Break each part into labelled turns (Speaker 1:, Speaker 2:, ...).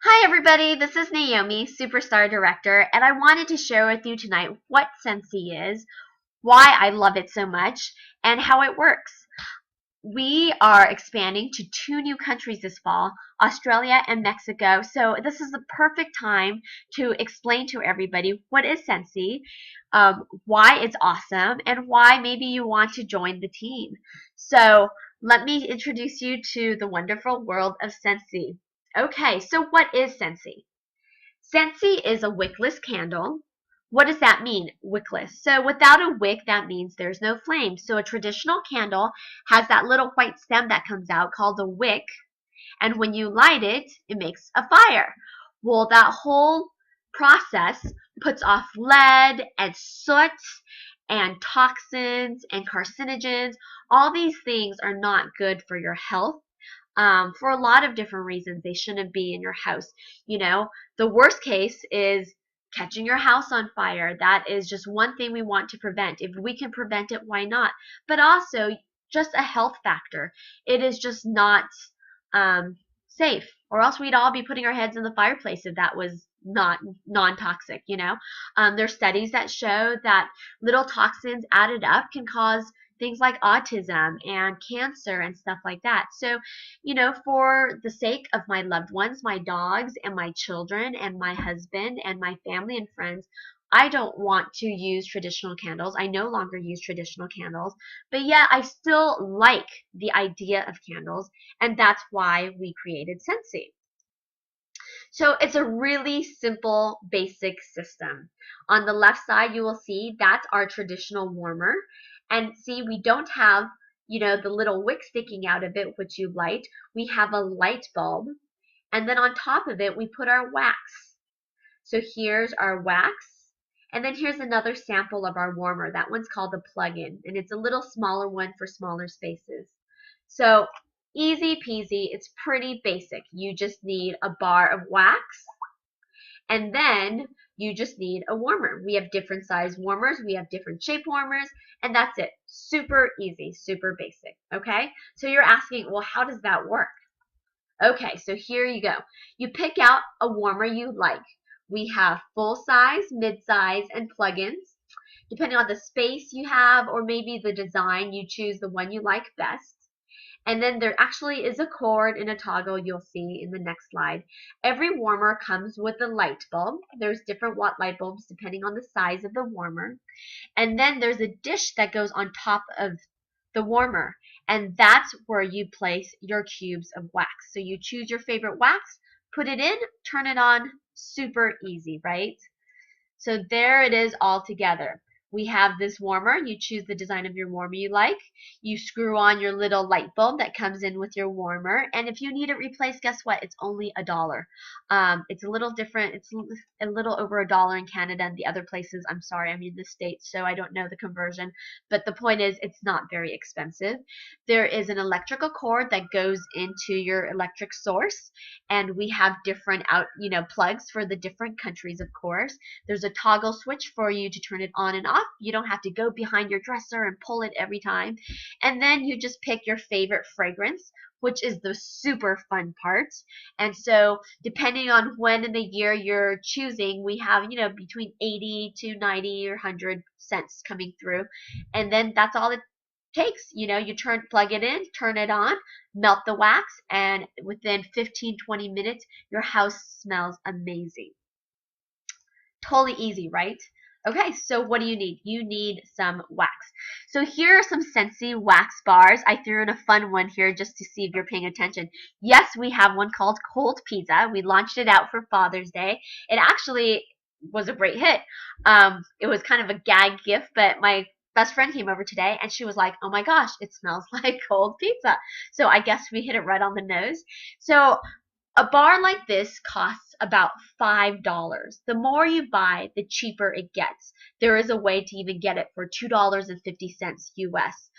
Speaker 1: Hi everybody, this is Naomi, SuperStar Director, and I wanted to share with you tonight what Scentsy is, why I love it so much, and how it works. We are expanding to two new countries this fall, Australia and Mexico, so this is the perfect time to explain to everybody what is Scentsy, why it's awesome, and why maybe you want to join the team. So let me introduce you to the wonderful world of Scentsy. Okay, so what is Scentsy? Scentsy is a wickless candle. What does that mean, wickless? So without a wick, that means there's no flame. So a traditional candle has that little white stem that comes out called a wick, and when you light it, it makes a fire. Well, that whole process puts off lead and soot and toxins and carcinogens. All these things are not good for your health. For a lot of different reasons, they shouldn't be in your house. The worst case is catching your house on fire. That is just one thing we want to prevent. If we can prevent it, why not? But also, just a health factor. It is just not safe, or else we'd all be putting our heads in the fireplace if that was not non-toxic. There's studies that show that little toxins added up can cause things like autism and cancer and stuff like that. So, for the sake of my loved ones, my dogs and my children and my husband and my family and friends, I don't want to use traditional candles. I no longer use traditional candles, but yet I still like the idea of candles, and that's why we created Scentsy. So it's a really simple, basic system. On the left side, you will see that's our traditional warmer. And see, we don't have, the little wick sticking out of it, which you light. We have a light bulb. And then on top of it, we put our wax. So here's our wax. And then here's another sample of our warmer. That one's called the plug-in, and it's a little smaller one for smaller spaces. So easy peasy, it's pretty basic. You just need a bar of wax, and then you just need a warmer. We have different size warmers, we have different shape warmers, and that's it. Super easy, super basic, okay? So you're asking, well, how does that work? Okay, so here you go. You pick out a warmer you like. We have full size, mid size, and plugins. Depending on the space you have or maybe the design, you choose the one you like best. And then there actually is a cord and a toggle you'll see in the next slide. Every warmer comes with a light bulb. There's different watt light bulbs depending on the size of the warmer. And then there's a dish that goes on top of the warmer, and that's where you place your cubes of wax. So you choose your favorite wax, put it in, turn it on, super easy, right? So there it is all together. We have this warmer. You choose the design of your warmer you like. You screw on your little light bulb that comes in with your warmer. And if you need it replaced, guess what? It's only $1. It's a little different. It's a little over $1 in Canada and the other places. I'm sorry, I'm in the States, so I don't know the conversion. But the point is, it's not very expensive. There is an electrical cord that goes into your electric source. And we have different plugs for the different countries, of course. There's a toggle switch for you to turn it on and off. You don't have to go behind your dresser and pull it every time. And then you just pick your favorite fragrance, which is the super fun part. And so depending on when in the year you're choosing, we have, between 80 to 90 or 100 scents coming through. And then that's all it takes. You plug it in, turn it on, melt the wax, and within 15-20 minutes, your house smells amazing. Totally easy, right? Okay, so what do you need? You need some wax. So here are some Scentsy wax bars. I threw in a fun one here just to see if you're paying attention. Yes, we have one called Cold Pizza. We launched it out for Father's Day. It actually was a great hit. It was kind of a gag gift, but my best friend came over today and she was like, oh my gosh, it smells like cold pizza. So I guess we hit it right on the nose. So a bar like this costs about $5. The more you buy, the cheaper it gets. There is a way to even get it for $2.50 US.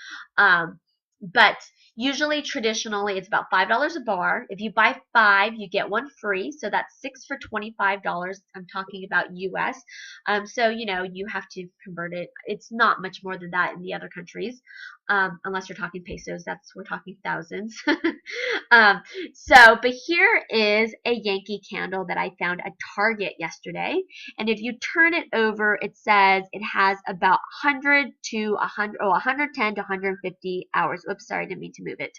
Speaker 1: But usually, traditionally, it's about $5 a bar. If you buy 5, you get one free. So that's 6 for $25. I'm talking about US. So, you have to convert it. It's not much more than that in the other countries. unless you're talking pesos, we're talking thousands. um, but here is a Yankee candle that I found at Target yesterday, and if you turn it over, it says it has about 100 to 110 to 150 hours. Oops, sorry, I didn't mean to move it.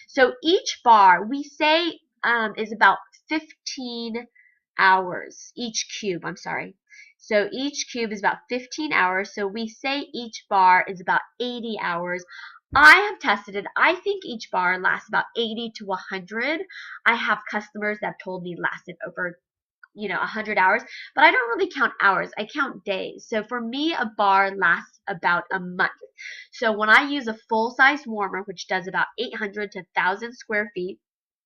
Speaker 1: So each bar we say is about 15 hours. Each cube, I'm sorry. So each cube is about 15 hours. So we say each bar is about 80 hours. I have tested it. I think each bar lasts about 80 to 100. I have customers that have told me lasted over 100 hours, but I don't really count hours. I count days. So for me, a bar lasts about a month. So when I use a full-size warmer, which does about 800 to 1,000 square feet,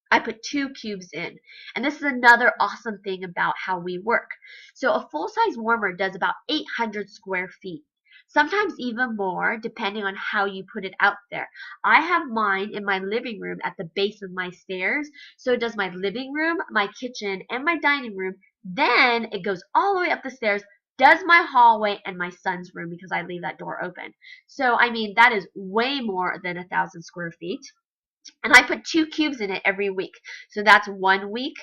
Speaker 1: I put 2 cubes in. And this is another awesome thing about how we work. So a full-size warmer does about 800 square feet. Sometimes even more, depending on how you put it out there. I have mine in my living room at the base of my stairs. So it does my living room, my kitchen, and my dining room. Then it goes all the way up the stairs, does my hallway and my son's room because I leave that door open. So, I mean, that is way more than 1,000 square feet. And I put 2 cubes in it every week. So that's 1 week,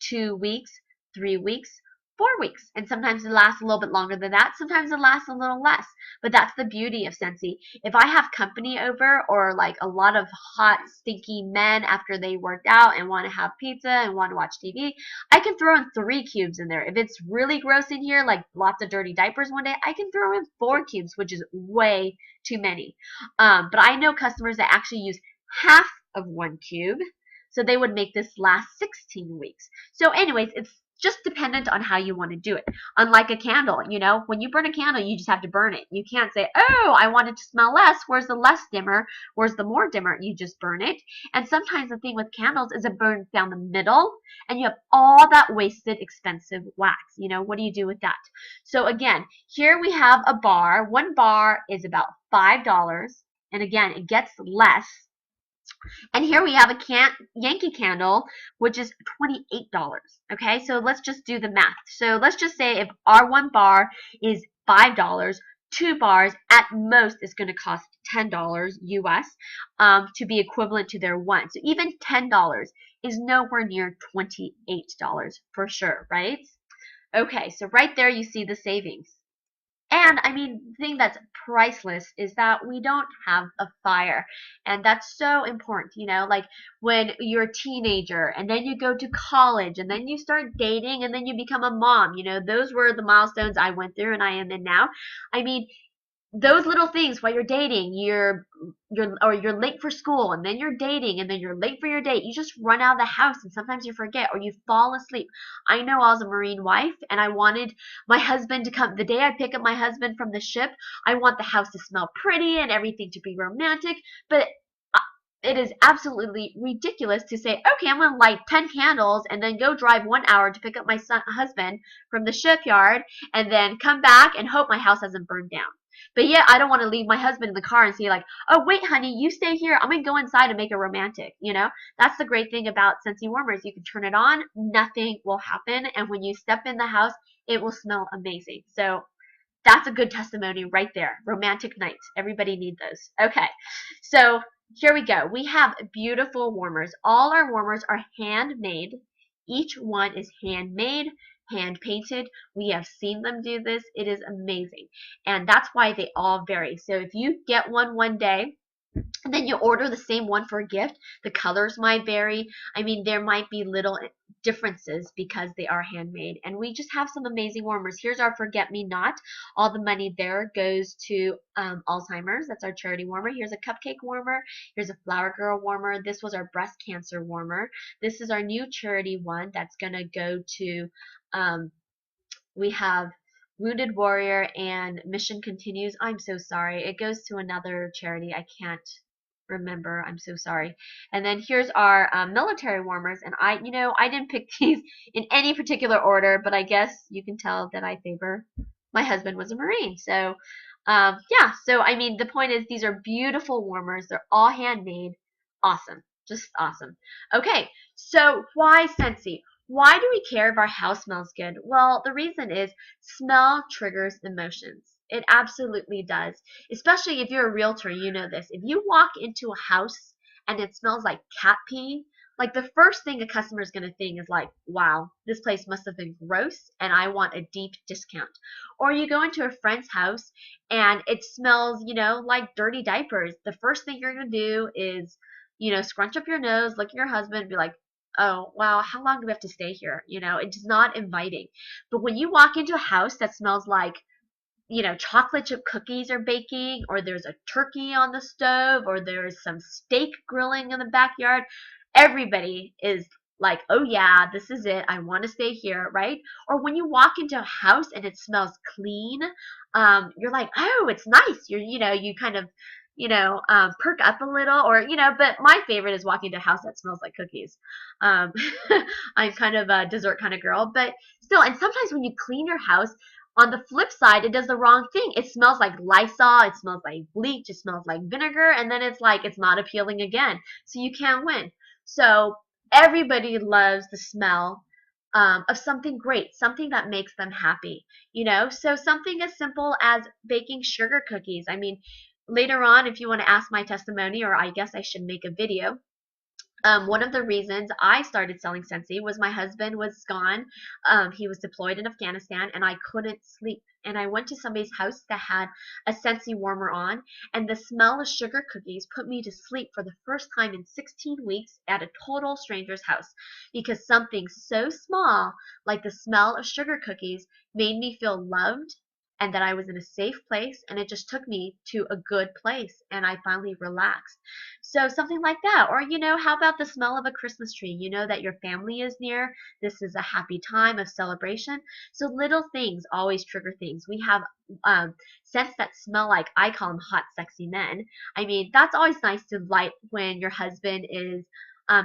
Speaker 1: 2 weeks, 3 weeks, 4 weeks. And sometimes it lasts a little bit longer than that. Sometimes it lasts a little less. But that's the beauty of Scentsy. If I have company over or like a lot of hot, stinky men after they worked out and want to have pizza and want to watch TV, I can throw in 3 cubes in there. If it's really gross in here, like lots of dirty diapers one day, I can throw in 4 cubes, which is way too many. But I know customers that actually use half of 1 cube. So they would make this last 16 weeks. So anyways, it's just dependent on how you want to do it. Unlike a candle, when you burn a candle, you just have to burn it. You can't say, oh, I want it to smell less. Where's the less dimmer? Where's the more dimmer? You just burn it. And sometimes the thing with candles is it burns down the middle and you have all that wasted, expensive wax. What do you do with that? So again, here we have a bar. 1 bar is about $5. And again, it gets less. And here we have a Yankee candle, which is $28. Okay, so let's just do the math. So let's just say if our 1 bar is $5, 2 bars at most is going to cost $10 US to be equivalent to their 1. So even $10 is nowhere near $28 for sure, right? Okay, so right there you see the savings. And I mean, the thing that's priceless is that we don't have a fire. And that's so important, like when you're a teenager and then you go to college and then you start dating and then you become a mom. Those were the milestones I went through and I am in now. I mean, those little things while you're dating, you're late for school and then you're dating and then you're late for your date. You just run out of the house and sometimes you forget or you fall asleep. I know I was a Marine wife and I wanted my husband to come the day I pick up my husband from the ship. I want the house to smell pretty and everything to be romantic, but it is absolutely ridiculous to say, okay, I'm going to light 10 candles and then go drive 1 hour to pick up my husband from the shipyard and then come back and hope my house hasn't burned down. But yet, I don't want to leave my husband in the car and say like, oh, wait, honey, you stay here. I'm going to go inside and make it romantic. That's the great thing about Scentsy warmers. You can turn it on. Nothing will happen. And when you step in the house, it will smell amazing. So that's a good testimony right there. Romantic nights. Everybody needs those. Okay. So here we go. We have beautiful warmers. All our warmers are handmade. Each one is handmade, hand painted. We have seen them do this. It is amazing. And that's why they all vary. So if you get one day, and then you order the same one for a gift, the colors might vary. I mean, there might be little differences because they are handmade. And we just have some amazing warmers. Here's our Forget Me Not. All the money there goes to Alzheimer's. That's our charity warmer. Here's a cupcake warmer. Here's a flower girl warmer. This was our breast cancer warmer. This is our new charity one that's going to go to, we have Wounded Warrior and Mission Continues. I'm so sorry. It goes to another charity. I can't remember. I'm so sorry. And then here's our military warmers. And I didn't pick these in any particular order, but I guess you can tell that I favor my husband was a Marine. So, yeah. So, I mean, the point is these are beautiful warmers. They're all handmade. Awesome. Just awesome. Okay. So, why Scentsy? Why do we care if our house smells good? Well, the reason is smell triggers emotions. It absolutely does. Especially if you're a realtor, you know this. If you walk into a house and it smells like cat pee, like the first thing a customer is going to think is like, wow, this place must have been gross and I want a deep discount. Or you go into a friend's house and it smells, like dirty diapers. The first thing you're going to do is, scrunch up your nose, look at your husband, and be like, oh, wow, how long do we have to stay here? It's not inviting. But when you walk into a house that smells like, chocolate chip cookies are baking, or there's a turkey on the stove, or there's some steak grilling in the backyard, everybody is like, oh yeah, this is it. I want to stay here, right? Or when you walk into a house and it smells clean, you're like, oh, it's nice. You kind of, perk up a little, or, but my favorite is walking to a house that smells like cookies. Um, I'm kind of a dessert kind of girl, but still, and sometimes when you clean your house, on the flip side, it does the wrong thing. It smells like Lysol, it smells like bleach, it smells like vinegar, and then it's like it's not appealing again. So you can't win. So everybody loves the smell of something great, something that makes them happy. So something as simple as baking sugar cookies. I mean, later on, if you want to ask my testimony, or I guess I should make a video, one of the reasons I started selling Scentsy was my husband was gone. He was deployed in Afghanistan, and I couldn't sleep. And I went to somebody's house that had a Scentsy warmer on, and the smell of sugar cookies put me to sleep for the first time in 16 weeks at a total stranger's house, because something so small, like the smell of sugar cookies, made me feel loved and that I was in a safe place, and it just took me to a good place, and I finally relaxed. So something like that. Or, how about the smell of a Christmas tree? You know that your family is near. This is a happy time of celebration. So little things always trigger things. We have scents that smell like, I call them hot, sexy men. I mean, that's always nice to light when your husband is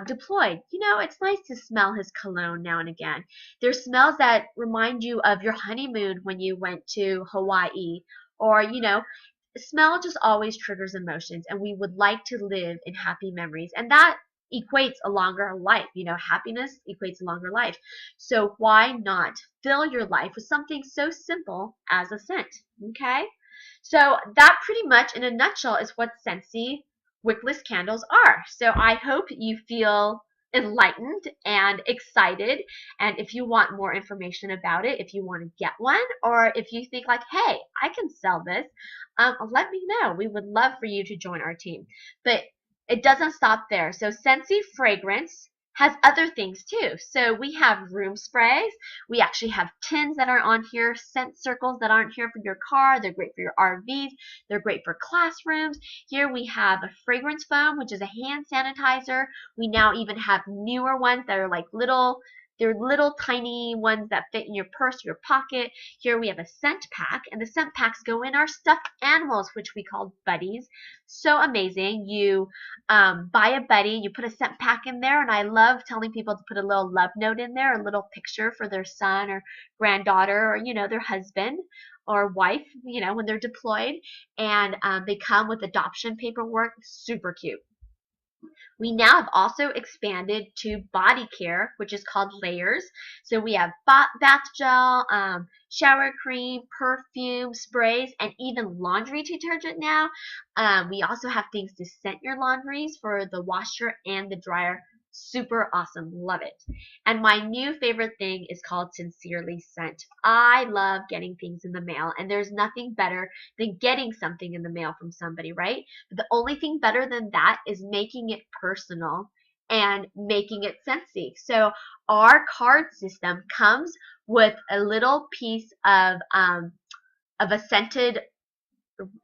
Speaker 1: deployed. It's nice to smell his cologne now and again. There's smells that remind you of your honeymoon when you went to Hawaii, or, smell just always triggers emotions, and we would like to live in happy memories, and that equates a longer life. Happiness equates a longer life. So why not fill your life with something so simple as a scent? Okay, so that pretty much in a nutshell is what Scentsy wickless candles are. So I hope you feel enlightened and excited, and if you want more information about it, if you want to get one, or if you think like, hey, I can sell this, let me know. We would love for you to join our team. But it doesn't stop there. So Scentsy fragrance has other things too. So we have room sprays. We actually have tins that are on here, scent circles that aren't here for your car. They're great for your RVs. They're great for classrooms. Here we have a fragrance foam, which is a hand sanitizer. We now even have newer ones that are like they're little tiny ones that fit in your purse, your pocket. Here we have a scent pack, and the scent packs go in our stuffed animals, which we call buddies. So amazing. You buy a buddy, you put a scent pack in there, and I love telling people to put a little love note in there, a little picture for their son or granddaughter, or, their husband or wife, when they're deployed. And they come with adoption paperwork. Super cute. We now have also expanded to body care, which is called Layers. So we have bath gel, shower cream, perfume, sprays, and even laundry detergent now. We also have things to scent your laundries for the washer and the dryer. Super awesome. Love it. And my new favorite thing is called Sincerely Scent. I love getting things in the mail, and there's nothing better than getting something in the mail from somebody, right? But the only thing better than that is making it personal and making it scentsy. So our card system comes with a little piece of a scented,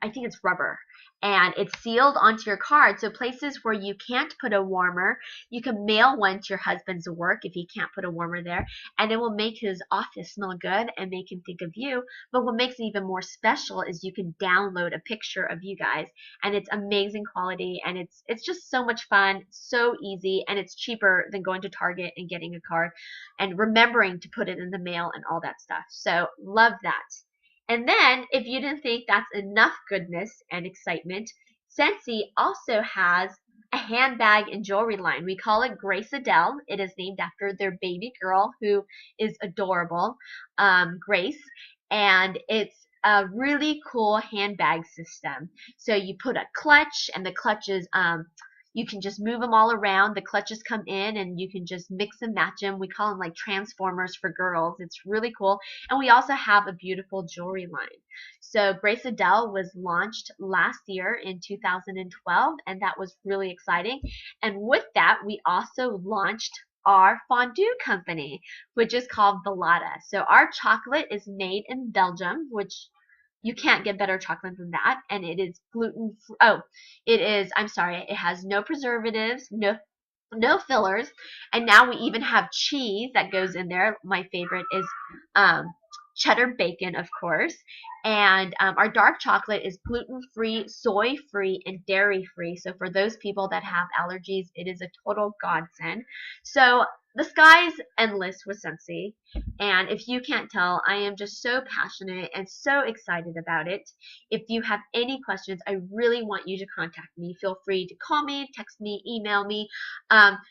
Speaker 1: I think it's rubber, and it's sealed onto your card. So places where you can't put a warmer, you can mail one to your husband's work if he can't put a warmer there, and it will make his office smell good and make him think of you. But what makes it even more special is you can download a picture of you guys, and it's amazing quality, and it's just so much fun, so easy, and it's cheaper than going to Target and getting a card and remembering to put it in the mail and all that stuff. So love that. And then, if you didn't think that's enough goodness and excitement, Scentsy also has a handbag and jewelry line. We call it Grace Adele. It is named after their baby girl, who is adorable, Grace. And it's a really cool handbag system. So you put a clutch, and the clutches, you can just move them all around. The clutches come in, and you can just mix and match them. We call them like transformers for girls. It's really cool. And we also have a beautiful jewelry line. So Grace Adele was launched last year in 2012, and that was really exciting. And with that, we also launched our fondue company, which is called Velada. So our chocolate is made in Belgium, which you can't get better chocolate than that. And it is gluten free. Oh, it is, I'm sorry, it has no preservatives, no fillers, and now we even have cheese that goes in there. My favorite is um, cheddar bacon, of course, and our dark chocolate is gluten-free, soy-free, and dairy-free. So for those people that have allergies, it is a total godsend. So the sky's endless with Scentsy, and if you can't tell, I am just so passionate and so excited about it. If you have any questions, I really want you to contact me. Feel free to call me, text me, email me.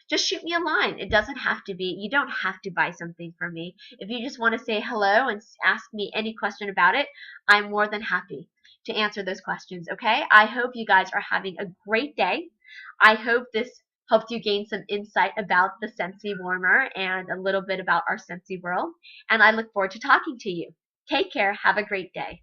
Speaker 1: Just shoot me a line. It doesn't have to be, you don't have to buy something from me. If you just want to say hello and ask me any question about it, I'm more than happy to answer those questions, okay? I hope you guys are having a great day. I hope this helped you gain some insight about the Scentsy warmer and a little bit about our Scentsy world. And I look forward to talking to you. Take care. Have a great day.